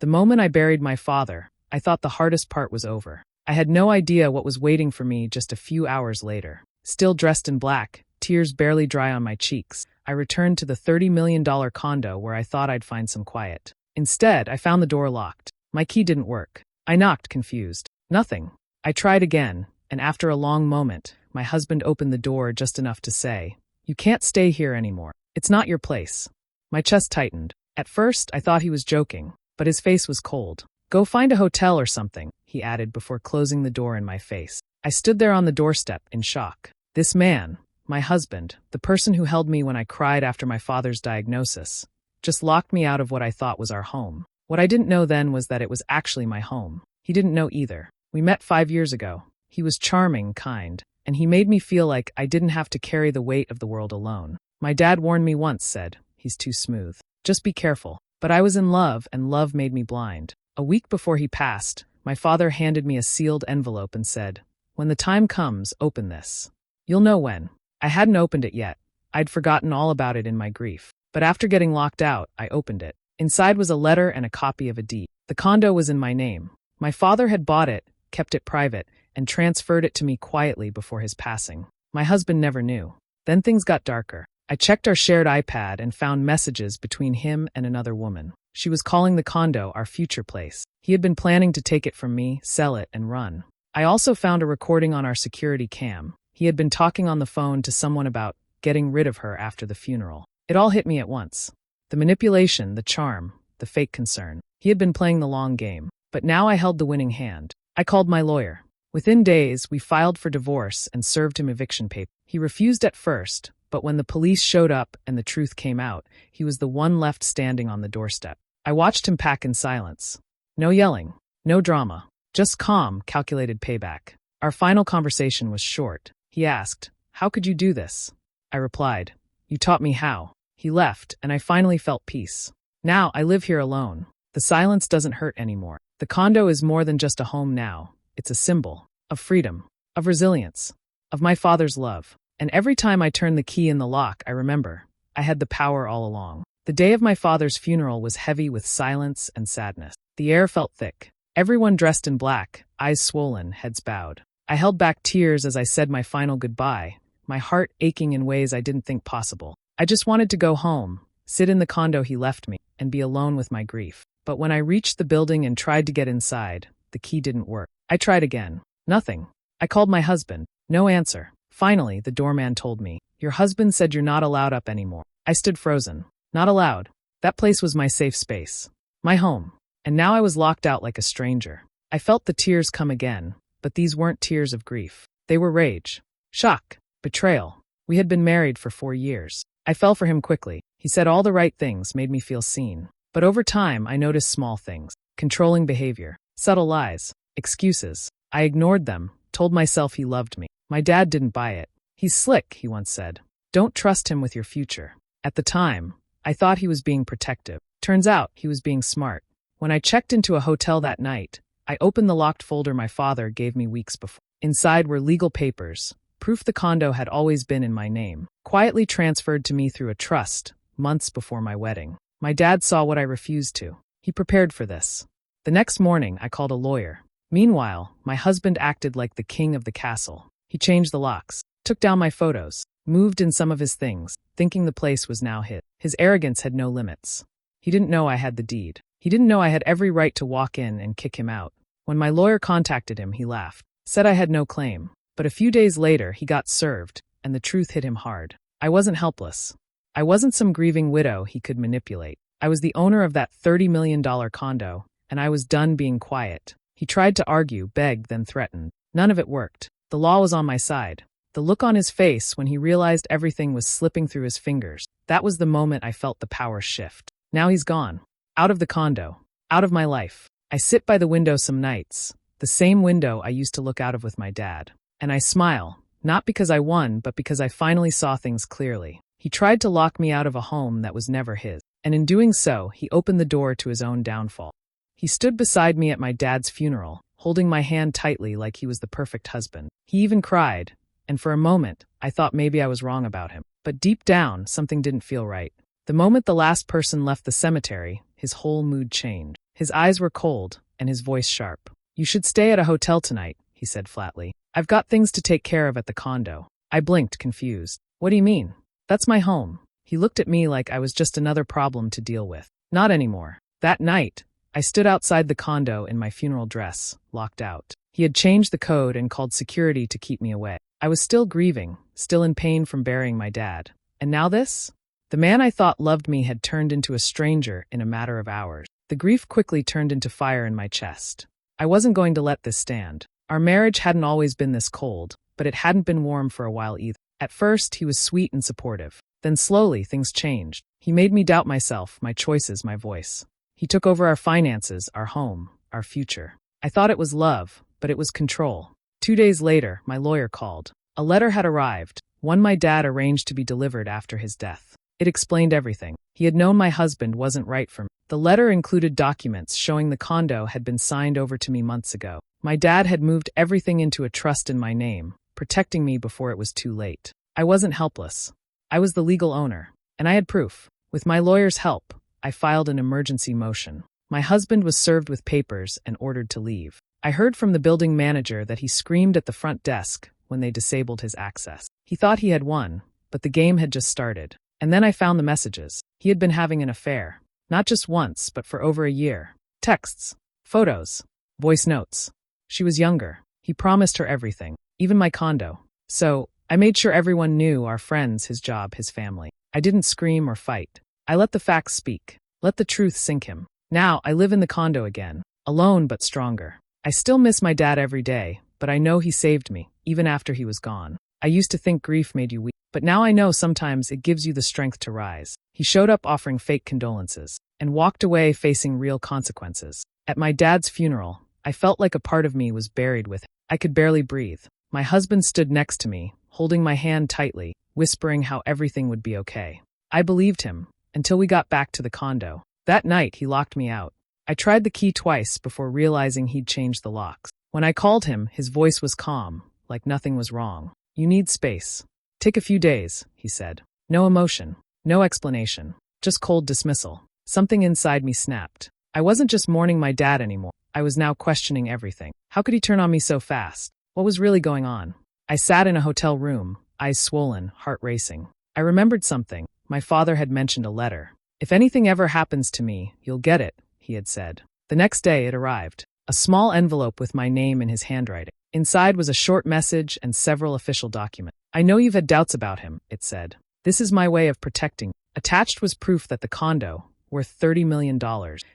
The moment I buried my father, I thought the hardest part was over. I had no idea what was waiting for me just a few hours later. Still dressed in black, tears barely dry on my cheeks, I returned to the $30 million condo where I thought I'd find some quiet. Instead, I found the door locked. My key didn't work. I knocked, confused. Nothing. I tried again, and after a long moment, my husband opened the door just enough to say, "You can't stay here anymore. It's not your place." My chest tightened. At first, I thought he was joking, but his face was cold. "Go find a hotel or something," he added before closing the door in my face. I stood there on the doorstep, in shock. This man, my husband, the person who held me when I cried after my father's diagnosis, just locked me out of what I thought was our home. What I didn't know then was that it was actually my home. He didn't know either. We met 5 years ago. He was charming, kind, and he made me feel like I didn't have to carry the weight of the world alone. My dad warned me once, said, "He's too smooth. Just be careful." But I was in love, and love made me blind. A week before he passed, my father handed me a sealed envelope and said, "When the time comes, open this. You'll know when." I hadn't opened it yet. I'd forgotten all about it in my grief. But after getting locked out, I opened it. Inside was a letter and a copy of a deed. The condo was in my name. My father had bought it, kept it private, and transferred it to me quietly before his passing. My husband never knew. Then things got darker. I checked our shared iPad and found messages between him and another woman. She was calling the condo our future place. He had been planning to take it from me, sell it, and run. I also found a recording on our security cam. He had been talking on the phone to someone about getting rid of her after the funeral. It all hit me at once. The manipulation, the charm, the fake concern. He had been playing the long game. But now I held the winning hand. I called my lawyer. Within days, we filed for divorce and served him eviction papers. He refused at first, but when the police showed up and the truth came out, he was the one left standing on the doorstep. I watched him pack in silence. No yelling, no drama, just calm, calculated payback. Our final conversation was short. He asked, "How could you do this?" I replied, "You taught me how." He left, and I finally felt peace. Now I live here alone. The silence doesn't hurt anymore. The condo is more than just a home now. It's a symbol of freedom, of resilience, of my father's love. And every time I turn the key in the lock, I remember I had the power all along. The day of my father's funeral was heavy with silence and sadness. The air felt thick. Everyone dressed in black, eyes swollen, heads bowed. I held back tears as I said my final goodbye, my heart aching in ways I didn't think possible. I just wanted to go home, sit in the condo he left me, and be alone with my grief. But when I reached the building and tried to get inside, the key didn't work. I tried again. Nothing. I called my husband. No answer. Finally, the doorman told me, "Your husband said you're not allowed up anymore." I stood frozen. Not allowed. That place was my safe space. My home. And now I was locked out like a stranger. I felt the tears come again, but these weren't tears of grief. They were rage, shock, betrayal. We had been married for 4 years. I fell for him quickly. He said all the right things, made me feel seen. But over time, I noticed small things. Controlling behavior, subtle lies, excuses. I ignored them, told myself he loved me. My dad didn't buy it. "He's slick," he once said. "Don't trust him with your future." At the time, I thought he was being protective. Turns out, he was being smart. When I checked into a hotel that night, I opened the locked folder my father gave me weeks before. Inside were legal papers, proof the condo had always been in my name, quietly transferred to me through a trust, months before my wedding. My dad saw what I refused to. He prepared for this. The next morning, I called a lawyer. Meanwhile, my husband acted like the king of the castle. He changed the locks, took down my photos, moved in some of his things, thinking the place was now his. His arrogance had no limits. He didn't know I had the deed. He didn't know I had every right to walk in and kick him out. When my lawyer contacted him, he laughed, said I had no claim. But a few days later, he got served, and the truth hit him hard. I wasn't helpless. I wasn't some grieving widow he could manipulate. I was the owner of that $30 million condo, and I was done being quiet. He tried to argue, begged, then threatened. None of it worked. The law was on my side. The look on his face when he realized everything was slipping through his fingers, that was the moment I felt the power shift. Now he's gone. Out of the condo. Out of my life. I sit by the window some nights, the same window I used to look out of with my dad. And I smile, not because I won, but because I finally saw things clearly. He tried to lock me out of a home that was never his. And in doing so, he opened the door to his own downfall. He stood beside me at my dad's funeral, holding my hand tightly like he was the perfect husband. He even cried, and for a moment, I thought maybe I was wrong about him. But deep down, something didn't feel right. The moment the last person left the cemetery, his whole mood changed. His eyes were cold, and his voice sharp. "You should stay at a hotel tonight," he said flatly. "I've got things to take care of at the condo." I blinked, confused. "What do you mean? That's my home." He looked at me like I was just another problem to deal with. Not anymore. That night, I stood outside the condo in my funeral dress, locked out. He had changed the code and called security to keep me away. I was still grieving, still in pain from burying my dad. And now this? The man I thought loved me had turned into a stranger in a matter of hours. The grief quickly turned into fire in my chest. I wasn't going to let this stand. Our marriage hadn't always been this cold, but it hadn't been warm for a while either. At first, he was sweet and supportive. Then slowly, things changed. He made me doubt myself, my choices, my voice. He took over our finances, our home, our future. I thought it was love, but it was control. 2 days later, my lawyer called. A letter had arrived, one my dad arranged to be delivered after his death. It explained everything. He had known my husband wasn't right for me. The letter included documents showing the condo had been signed over to me months ago. My dad had moved everything into a trust in my name, protecting me before it was too late. I wasn't helpless. I was the legal owner, and I had proof. With my lawyer's help, I filed an emergency motion. My husband was served with papers and ordered to leave. I heard from the building manager that he screamed at the front desk when they disabled his access. He thought he had won, but the game had just started. And then I found the messages. He had been having an affair. Not just once, but for over a year. Texts, photos, voice notes. She was younger. He promised her everything, even my condo. So, I made sure everyone knew, our friends, his job, his family. I didn't scream or fight. I let the facts speak. Let the truth sink him. Now, I live in the condo again. Alone but stronger. I still miss my dad every day, but I know he saved me, even after he was gone. I used to think grief made you weak, but now I know sometimes it gives you the strength to rise. He showed up offering fake condolences, and walked away facing real consequences. At my dad's funeral, I felt like a part of me was buried with him. I could barely breathe. My husband stood next to me, holding my hand tightly, whispering how everything would be okay. I believed him, until we got back to the condo. That night, he locked me out. I tried the key twice before realizing he'd changed the locks. When I called him, his voice was calm, like nothing was wrong. "You need space. Take a few days," he said. No emotion, no explanation, just cold dismissal. Something inside me snapped. I wasn't just mourning my dad anymore. I was now questioning everything. How could he turn on me so fast? What was really going on? I sat in a hotel room, eyes swollen, heart racing. I remembered something. My father had mentioned a letter. "If anything ever happens to me, you'll get it," he had said. The next day it arrived. A small envelope with my name in his handwriting. Inside was a short message and several official documents. "I know you've had doubts about him," it said. "This is my way of protecting." Attached was proof that the condo, worth $30 million,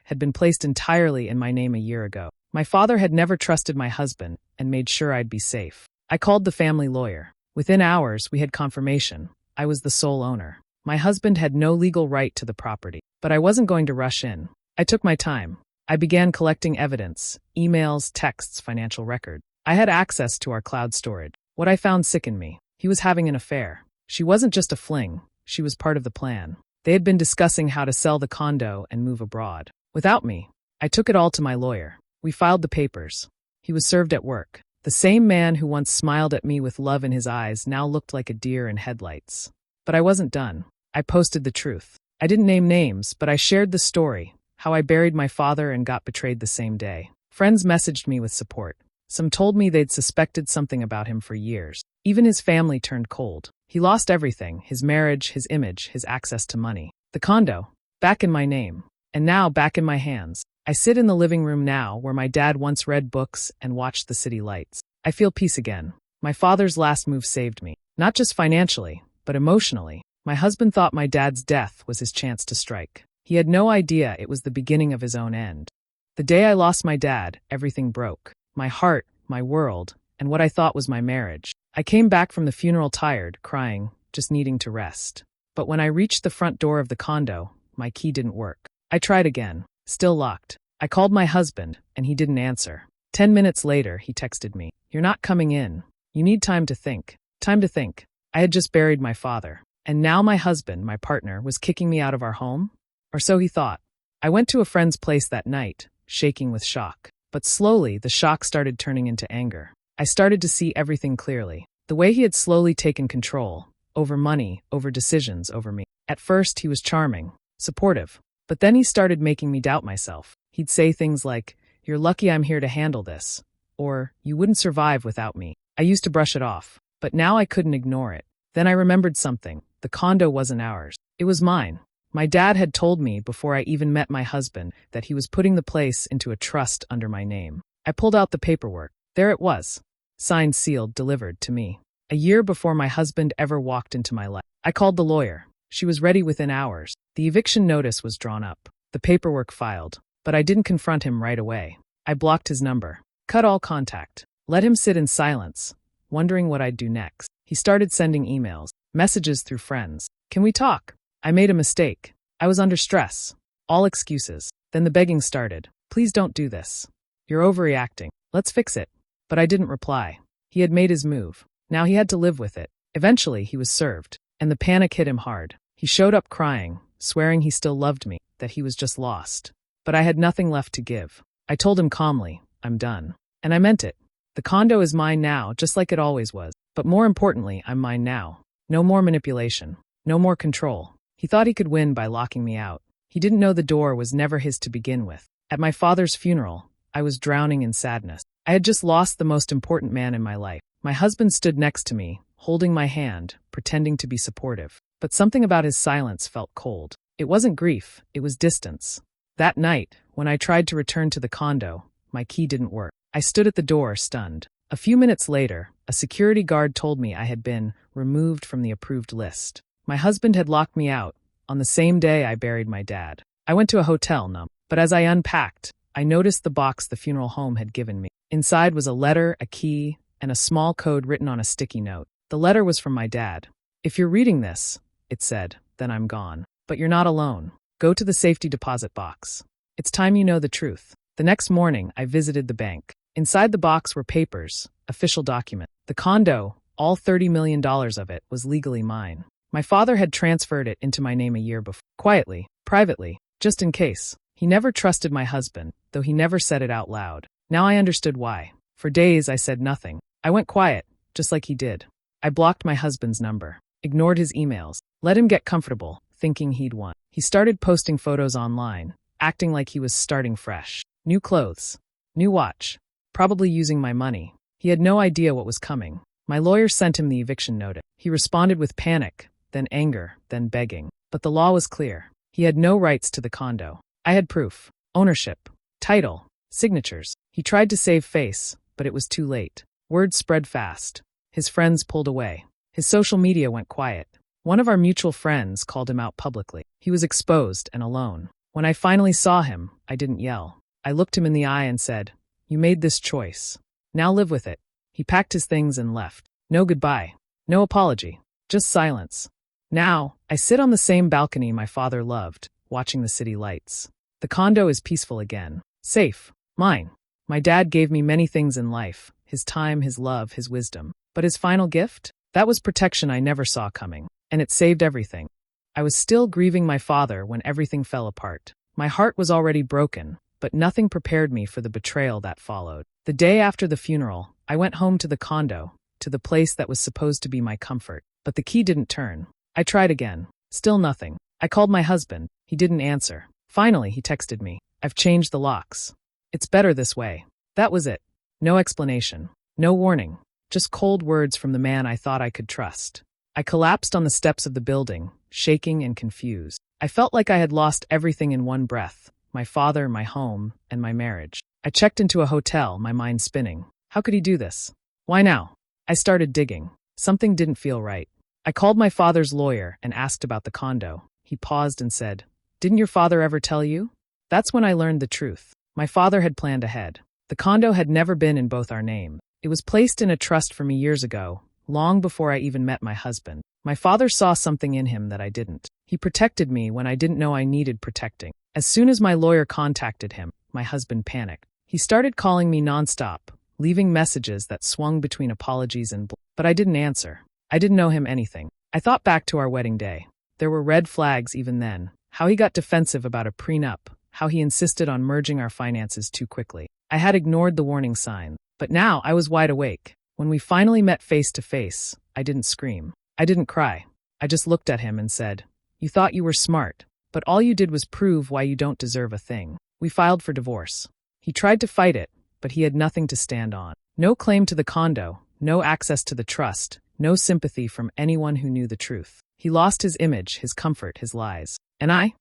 had been placed entirely in my name a year ago. My father had never trusted my husband and made sure I'd be safe. I called the family lawyer. Within hours, we had confirmation. I was the sole owner. My husband had no legal right to the property, but I wasn't going to rush in. I took my time. I began collecting evidence, emails, texts, financial records. I had access to our cloud storage. What I found sickened me. He was having an affair. She wasn't just a fling. She was part of the plan. They had been discussing how to sell the condo and move abroad. Without me, I took it all to my lawyer. We filed the papers. He was served at work. The same man who once smiled at me with love in his eyes now looked like a deer in headlights. But I wasn't done. I posted the truth. I didn't name names, but I shared the story, how I buried my father and got betrayed the same day. Friends messaged me with support. Some told me they'd suspected something about him for years. Even his family turned cold. He lost everything, his marriage, his image, his access to money. The condo, back in my name. And now back in my hands. I sit in the living room now where my dad once read books and watched the city lights. I feel peace again. My father's last move saved me. Not just financially, but emotionally. My husband thought my dad's death was his chance to strike. He had no idea it was the beginning of his own end. The day I lost my dad, everything broke. My heart, my world, and what I thought was my marriage. I came back from the funeral tired, crying, just needing to rest. But when I reached the front door of the condo, my key didn't work. I tried again, still locked. I called my husband, and he didn't answer. 10 minutes later, he texted me, "You're not coming in. You need time to think." Time to think. I had just buried my father. And now my husband, my partner, was kicking me out of our home? Or so he thought. I went to a friend's place that night, shaking with shock. But slowly, the shock started turning into anger. I started to see everything clearly. The way he had slowly taken control, over money, over decisions, over me. At first, he was charming, supportive. But then he started making me doubt myself. He'd say things like, "You're lucky I'm here to handle this," or "You wouldn't survive without me." I used to brush it off, but now I couldn't ignore it. Then I remembered something. The condo wasn't ours. It was mine. My dad had told me before I even met my husband that he was putting the place into a trust under my name. I pulled out the paperwork. There it was. Signed, sealed, delivered to me. A year before my husband ever walked into my life. I called the lawyer. She was ready within hours. The eviction notice was drawn up. The paperwork filed. But I didn't confront him right away. I blocked his number. Cut all contact. Let him sit in silence, wondering what I'd do next. He started sending emails, messages through friends. "Can we talk? I made a mistake. I was under stress." All excuses. Then the begging started. "Please don't do this. You're overreacting. Let's fix it." But I didn't reply. He had made his move. Now he had to live with it. Eventually, he was served, and the panic hit him hard. He showed up crying, swearing he still loved me, that he was just lost. But I had nothing left to give. I told him calmly, "I'm done." And I meant it. The condo is mine now, just like it always was. But more importantly, I'm mine now. No more manipulation. No more control. He thought he could win by locking me out. He didn't know the door was never his to begin with. At my father's funeral, I was drowning in sadness. I had just lost the most important man in my life. My husband stood next to me, holding my hand, pretending to be supportive. But something about his silence felt cold. It wasn't grief, it was distance. That night, when I tried to return to the condo, my key didn't work. I stood at the door, stunned. A few minutes later, a security guard told me I had been removed from the approved list. My husband had locked me out on the same day I buried my dad. I went to a hotel, but as I unpacked, I noticed the box the funeral home had given me. Inside was a letter, a key, and a small code written on a sticky note. The letter was from my dad. "If you're reading this," it said, "then I'm gone. But you're not alone. Go to the safety deposit box. It's time you know the truth." The next morning, I visited the bank. Inside the box were papers, official documents. The condo, all $30 million of it, was legally mine. My father had transferred it into my name a year before. Quietly, privately, just in case. He never trusted my husband, though he never said it out loud. Now I understood why. For days I said nothing. I went quiet, just like he did. I blocked my husband's number, ignored his emails, let him get comfortable, thinking he'd won. He started posting photos online, acting like he was starting fresh. New clothes, new watch, probably using my money. He had no idea what was coming. My lawyer sent him the eviction notice. He responded with panic, then anger, then begging. But the law was clear. He had no rights to the condo. I had proof, ownership, title, signatures. He tried to save face, but it was too late. Word spread fast. His friends pulled away. His social media went quiet. One of our mutual friends called him out publicly. He was exposed and alone. When I finally saw him, I didn't yell. I looked him in the eye and said, "You made this choice. Now live with it." He packed his things and left. No goodbye. No apology. Just silence. Now, I sit on the same balcony my father loved, watching the city lights. The condo is peaceful again. Safe. Mine. My dad gave me many things in life. His time, his love, his wisdom. But his final gift? That was protection I never saw coming. And it saved everything. I was still grieving my father when everything fell apart. My heart was already broken, but nothing prepared me for the betrayal that followed. The day after the funeral, I went home to the condo, to the place that was supposed to be my comfort. But the key didn't turn. I tried again. Still nothing. I called my husband. He didn't answer. Finally, he texted me. "I've changed the locks. It's better this way." That was it. No explanation. No warning. Just cold words from the man I thought I could trust. I collapsed on the steps of the building, shaking and confused. I felt like I had lost everything in one breath. My father, my home, and my marriage. I checked into a hotel, my mind spinning. How could he do this? Why now? I started digging. Something didn't feel right. I called my father's lawyer and asked about the condo. He paused and said, "Didn't your father ever tell you?" That's when I learned the truth. My father had planned ahead. The condo had never been in both our names. It was placed in a trust for me years ago, long before I even met my husband. My father saw something in him that I didn't. He protected me when I didn't know I needed protecting. As soon as my lawyer contacted him, my husband panicked. He started calling me nonstop, leaving messages that swung between apologies and but I didn't answer. I didn't know him anything. I thought back to our wedding day. There were red flags even then. How he got defensive about a prenup, how he insisted on merging our finances too quickly. I had ignored the warning sign, but now I was wide awake. When we finally met face to face, I didn't scream. I didn't cry. I just looked at him and said, "You thought you were smart, but all you did was prove why you don't deserve a thing." We filed for divorce. He tried to fight it, but he had nothing to stand on. No claim to the condo, no access to the trust, no sympathy from anyone who knew the truth. He lost his image, his comfort, his lies. And I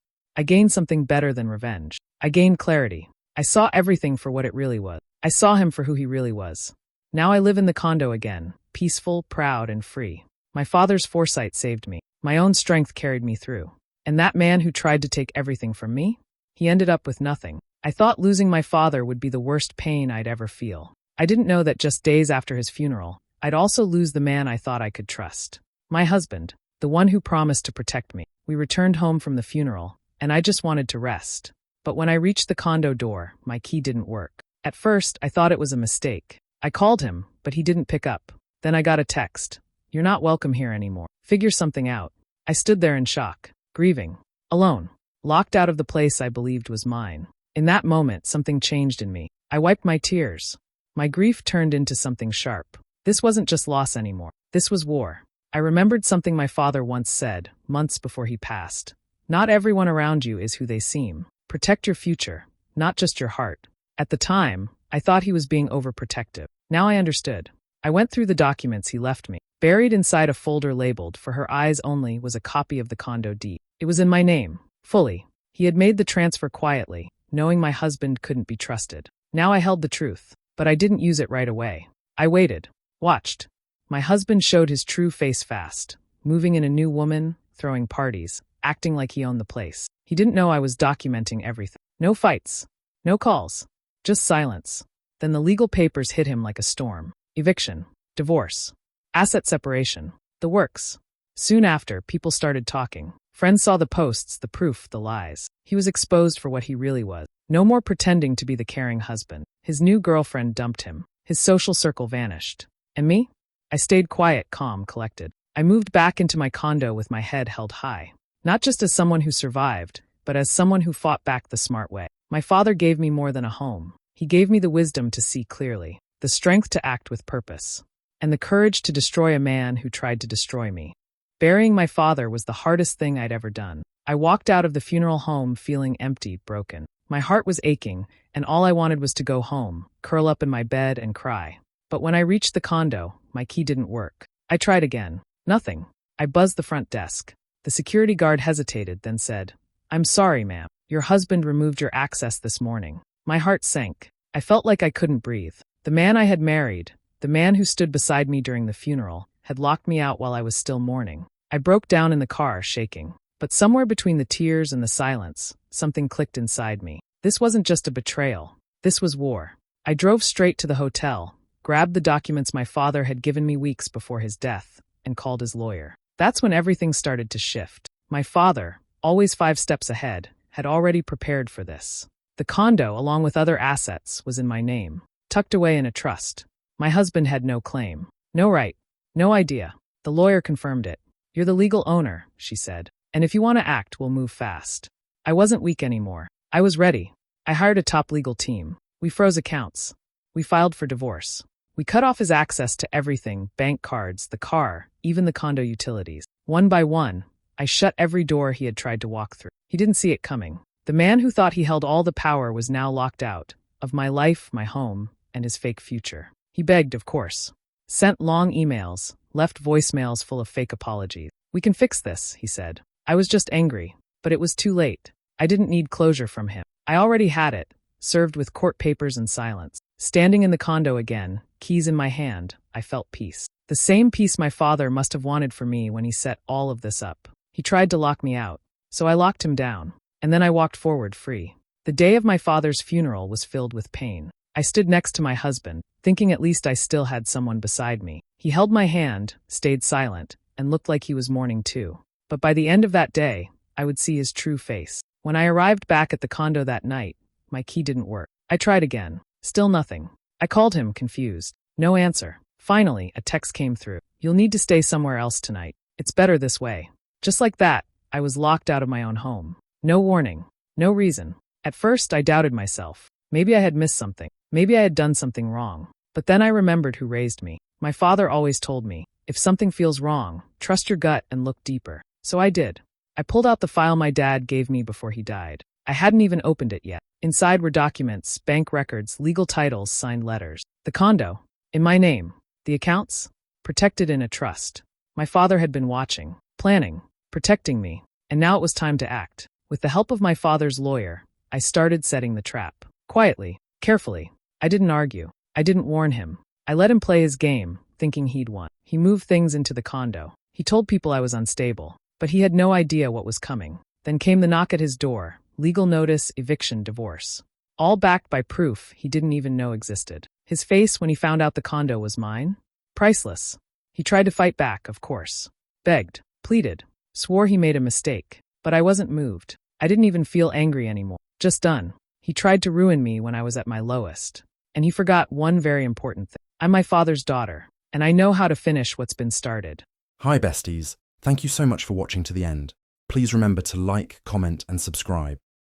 gained something better than revenge. I gained clarity. I saw everything for what it really was. I saw him for who he really was. Now I live in the condo again, peaceful, proud, and free. My father's foresight saved me. My own strength carried me through. And that man who tried to take everything from me? He ended up with nothing. I thought losing my father would be the worst pain I'd ever feel. I didn't know that just days after his funeral, I'd also lose the man I thought I could trust. My husband, the one who promised to protect me. We returned home from the funeral, and I just wanted to rest. But when I reached the condo door, my key didn't work. At first, I thought it was a mistake. I called him, but he didn't pick up. Then I got a text. "You're not welcome here anymore. Figure something out." I stood there in shock, grieving, alone, locked out of the place I believed was mine. In that moment, something changed in me. I wiped my tears. My grief turned into something sharp. This wasn't just loss anymore. This was war. I remembered something my father once said, months before he passed. Not everyone around you is who they seem. Protect your future, not just your heart. At the time, I thought he was being overprotective. Now I understood. I went through the documents he left me. Buried inside a folder labeled "For Her Eyes Only" was a copy of the condo deed. It was in my name, fully. He had made the transfer quietly, knowing my husband couldn't be trusted. Now I held the truth, but I didn't use it right away. I waited, watched. My husband showed his true face fast, moving in a new woman, throwing parties, acting like he owned the place. He didn't know I was documenting everything. No fights, no calls, just silence. Then the legal papers hit him like a storm. Eviction, divorce, asset separation, the works. Soon after, people started talking. Friends saw the posts, the proof, the lies. He was exposed for what he really was. No more pretending to be the caring husband. His new girlfriend dumped him. His social circle vanished. And me? I stayed quiet, calm, collected. I moved back into my condo with my head held high. Not just as someone who survived, but as someone who fought back the smart way. My father gave me more than a home. He gave me the wisdom to see clearly, the strength to act with purpose, and the courage to destroy a man who tried to destroy me. Burying my father was the hardest thing I'd ever done. I walked out of the funeral home feeling empty, broken. My heart was aching, and all I wanted was to go home, curl up in my bed and cry. But when I reached the condo, my key didn't work. I tried again. Nothing. I buzzed the front desk. The security guard hesitated, then said, "I'm sorry, ma'am. Your husband removed your access this morning." My heart sank. I felt like I couldn't breathe. The man I had married, the man who stood beside me during the funeral, had locked me out while I was still mourning. I broke down in the car, shaking. But somewhere between the tears and the silence, something clicked inside me. This wasn't just a betrayal. This was war. I drove straight to the hotel, grabbed the documents my father had given me weeks before his death, and called his lawyer. That's when everything started to shift. My father, always 5 steps ahead, had already prepared for this. The condo, along with other assets, was in my name, tucked away in a trust. My husband had no claim, no right, no idea. The lawyer confirmed it. "You're the legal owner," she said. "And if you want to act, we'll move fast." I wasn't weak anymore. I was ready. I hired a top legal team. We froze accounts. We filed for divorce. We cut off his access to everything, bank cards, the car, even the condo utilities. One by one, I shut every door he had tried to walk through. He didn't see it coming. The man who thought he held all the power was now locked out of my life, my home, and his fake future. He begged, of course. Sent long emails, left voicemails full of fake apologies. "We can fix this," he said. I was just angry, but it was too late. I didn't need closure from him. I already had it, served with court papers and silence. Standing in the condo again, keys in my hand, I felt peace. The same peace my father must have wanted for me when he set all of this up. He tried to lock me out, so I locked him down. And then I walked forward free. The day of my father's funeral was filled with pain. I stood next to my husband, thinking at least I still had someone beside me. He held my hand, stayed silent, and looked like he was mourning too. But by the end of that day, I would see his true face. When I arrived back at the condo that night, my key didn't work. I tried again. Still nothing. I called him, confused. No answer. Finally, a text came through. "You'll need to stay somewhere else tonight. It's better this way." Just like that, I was locked out of my own home. No warning. No reason. At first, I doubted myself. Maybe I had missed something. Maybe I had done something wrong. But then I remembered who raised me. My father always told me, if something feels wrong, trust your gut and look deeper. So I did. I pulled out the file my dad gave me before he died. I hadn't even opened it yet. Inside were documents, bank records, legal titles, signed letters. The condo, in my name. The accounts, protected in a trust. My father had been watching, planning, protecting me, and now it was time to act. With the help of my father's lawyer, I started setting the trap. Quietly, carefully. I didn't argue. I didn't warn him. I let him play his game, thinking he'd won. He moved things into the condo. He told people I was unstable, but he had no idea what was coming. Then came the knock at his door. Legal notice, eviction, divorce. All backed by proof he didn't even know existed. His face when he found out the condo was mine? Priceless. He tried to fight back, of course. Begged, pleaded, swore he made a mistake. But I wasn't moved. I didn't even feel angry anymore. Just done. He tried to ruin me when I was at my lowest. And he forgot one very important thing. I'm my father's daughter, and I know how to finish what's been started. Hi besties, thank you so much for watching to the end. Please remember to like, comment and subscribe.